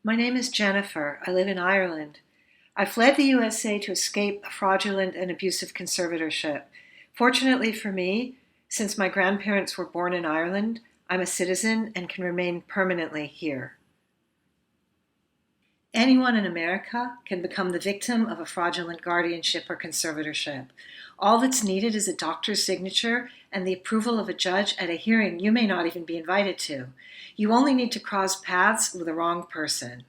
My name is Jennifer. I live in Ireland. I fled the USA to escape a fraudulent and abusive conservatorship. Fortunately for me, since my grandparents were born in Ireland, I'm a citizen and can remain permanently here. Anyone in America can become the victim of a fraudulent guardianship or conservatorship. All that's needed is a doctor's signature and the approval of a judge at a hearing you may not even be invited to. You only need to cross paths with the wrong person.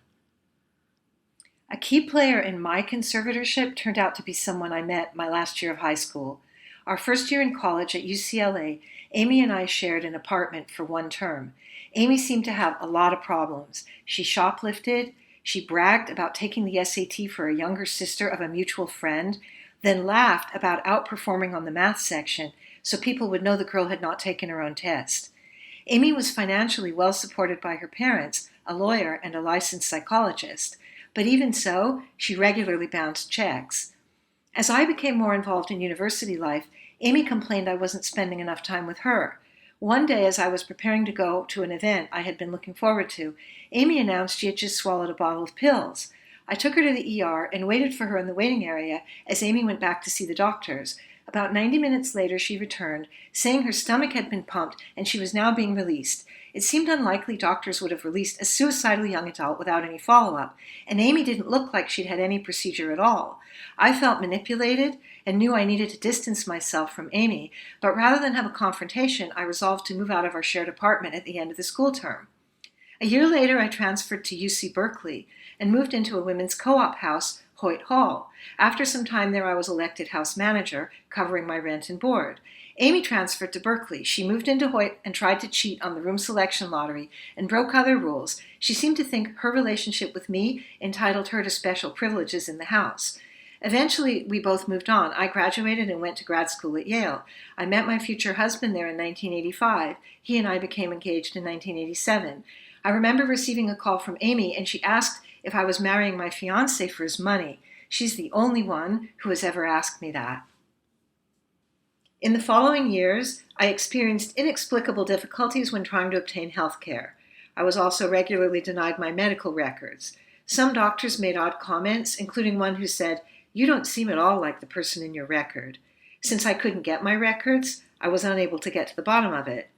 A key player in my conservatorship turned out to be someone I met my last year of high school. Our first year in college at UCLA, Amy and I shared an apartment for one term. Amy seemed to have a lot of problems. She shoplifted. She bragged about taking the SAT for a younger sister of a mutual friend, then laughed about outperforming on the math section so people would know the girl had not taken her own test. Amy was financially well supported by her parents, a lawyer and a licensed psychologist, but even so, she regularly bounced checks. As I became more involved in university life, Amy complained I wasn't spending enough time with her. One day, as I was preparing to go to an event I had been looking forward to, Amy announced she had just swallowed a bottle of pills. I took her to the ER and waited for her in the waiting area as Amy went back to see the doctors. About 90 minutes later, she returned, saying her stomach had been pumped and she was now being released. It seemed unlikely doctors would have released a suicidal young adult without any follow-up, and Amy didn't look like she'd had any procedure at all. I felt manipulated and knew I needed to distance myself from Amy, but rather than have a confrontation, I resolved to move out of our shared apartment at the end of the school term. A year later, I transferred to UC Berkeley and moved into a women's co-op house, Hoyt Hall. After some time there, I was elected house manager, covering my rent and board. Amy transferred to Berkeley. She moved into Hoyt and tried to cheat on the room selection lottery and broke other rules. She seemed to think her relationship with me entitled her to special privileges in the house. Eventually, we both moved on. I graduated and went to grad school at Yale. I met my future husband there in 1985. He and I became engaged in 1987. I remember receiving a call from Amy, and she asked if I was marrying my fiancé for his money. She's the only one who has ever asked me that. In the following years, I experienced inexplicable difficulties when trying to obtain health care. I was also regularly denied my medical records. Some doctors made odd comments, including one who said, "You don't seem at all like the person in your record." Since I couldn't get my records, I was unable to get to the bottom of it.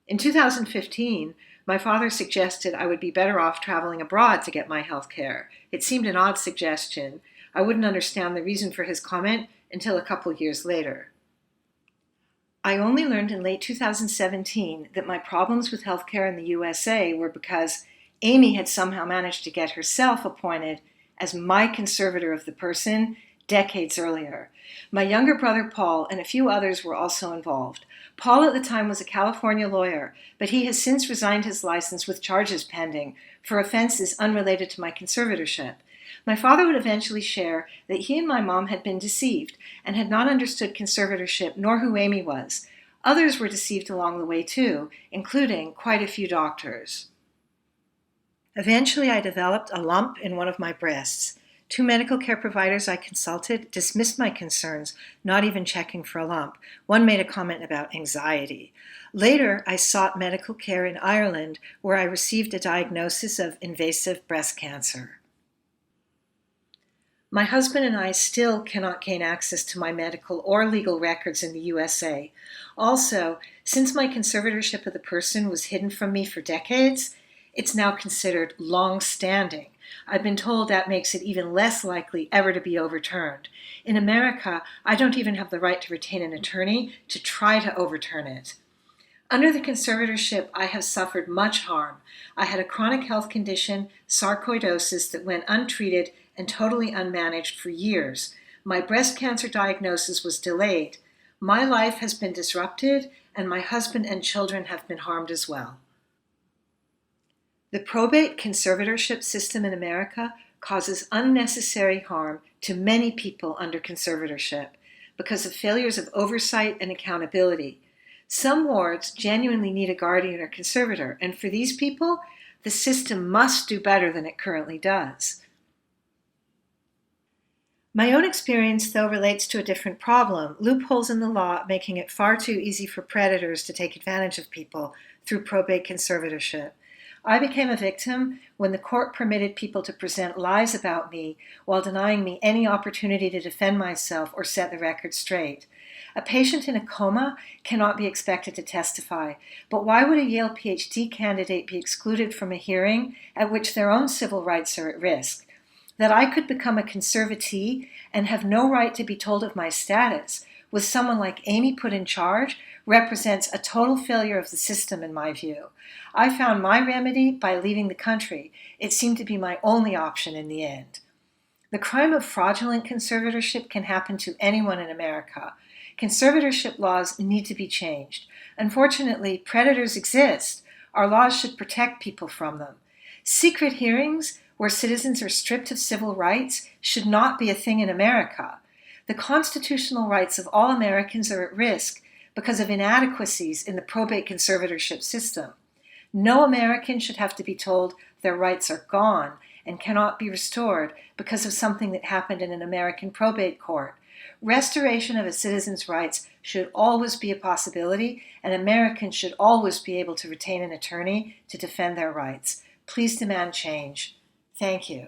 In 2015, my father suggested I would be better off traveling abroad to get my health care. It seemed an odd suggestion. I wouldn't understand the reason for his comment until a couple years later. I only learned in late 2017 that my problems with healthcare in the USA were because Amy had somehow managed to get herself appointed as my conservator of the person decades earlier. My younger brother Paul and a few others were also involved. Paul at the time was a California lawyer, but he has since resigned his license with charges pending for offenses unrelated to my conservatorship. My father would eventually share that he and my mom had been deceived and had not understood conservatorship nor who Amy was. Others were deceived along the way too, including quite a few doctors. Eventually, I developed a lump in one of my breasts. 2 medical care providers I consulted dismissed my concerns, not even checking for a lump. One made a comment about anxiety. Later, I sought medical care in Ireland, where I received a diagnosis of invasive breast cancer. My husband and I still cannot gain access to my medical or legal records in the USA. Also, since my conservatorship of the person was hidden from me for decades, it's now considered long-standing. I've been told that makes it even less likely ever to be overturned. In America, I don't even have the right to retain an attorney to try to overturn it. Under the conservatorship, I have suffered much harm. I had a chronic health condition, sarcoidosis, that went untreated and totally unmanaged for years. My breast cancer diagnosis was delayed. My life has been disrupted, and my husband and children have been harmed as well. The probate conservatorship system in America causes unnecessary harm to many people under conservatorship because of failures of oversight and accountability. Some wards genuinely need a guardian or conservator, and for these people, the system must do better than it currently does. My own experience, though, relates to a different problem: loopholes in the law making it far too easy for predators to take advantage of people through probate conservatorship. I became a victim when the court permitted people to present lies about me while denying me any opportunity to defend myself or set the record straight. A patient in a coma cannot be expected to testify, but why would a Yale PhD candidate be excluded from a hearing at which their own civil rights are at risk? That I could become a conservatee and have no right to be told of my status, with someone like Amy put in charge, represents a total failure of the system in my view. I found my remedy by leaving the country. It seemed to be my only option in the end. The crime of fraudulent conservatorship can happen to anyone in America. Conservatorship laws need to be changed. Unfortunately, predators exist. Our laws should protect people from them. Secret hearings where citizens are stripped of civil rights should not be a thing in America. The constitutional rights of all Americans are at risk because of inadequacies in the probate conservatorship system. No American should have to be told their rights are gone and cannot be restored because of something that happened in an American probate court. Restoration of a citizen's rights should always be a possibility, and Americans should always be able to retain an attorney to defend their rights. Please demand change. Thank you.